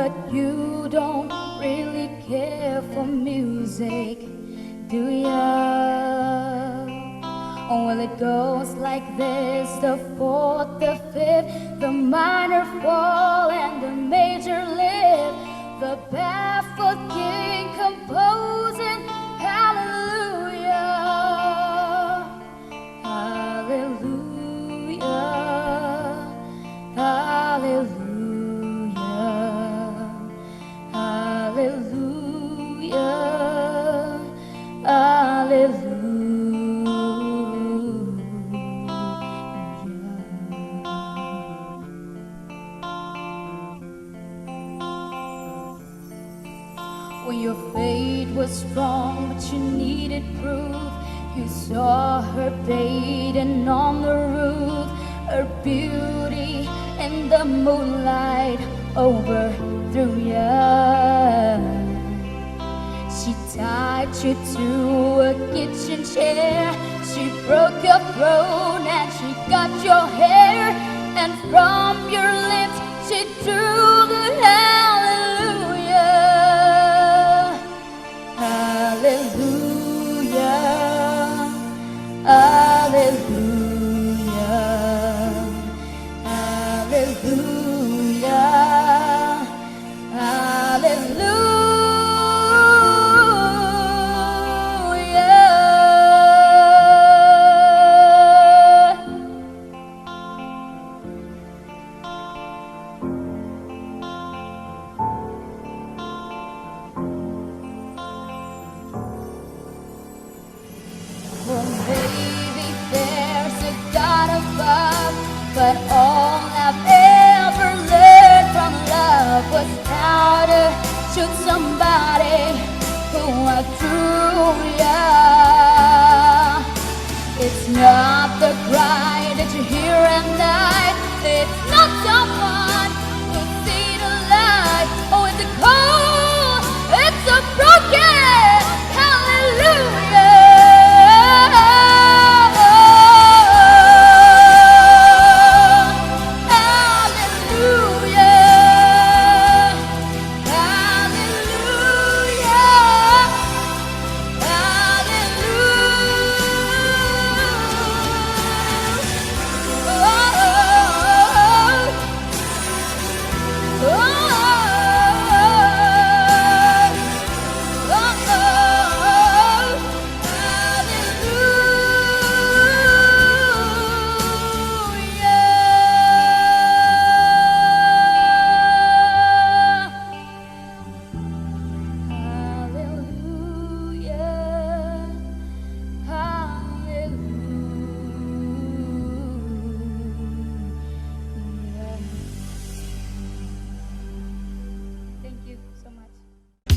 but you don't really care for music, do ya? Well, it goes like this: the fourth, the fifth, the minor fall, and the major lift. The barefoot king composing hallelujah, hallelujah, hallelujah, hallelujah, hallelujah. When your faith was strong but you needed proof, you saw her bathing on the roof. Her beauty in the moonlight overthrew ya. She tied you to a kitchen chair, she broke your throne and she got your hair, and from your lips she drew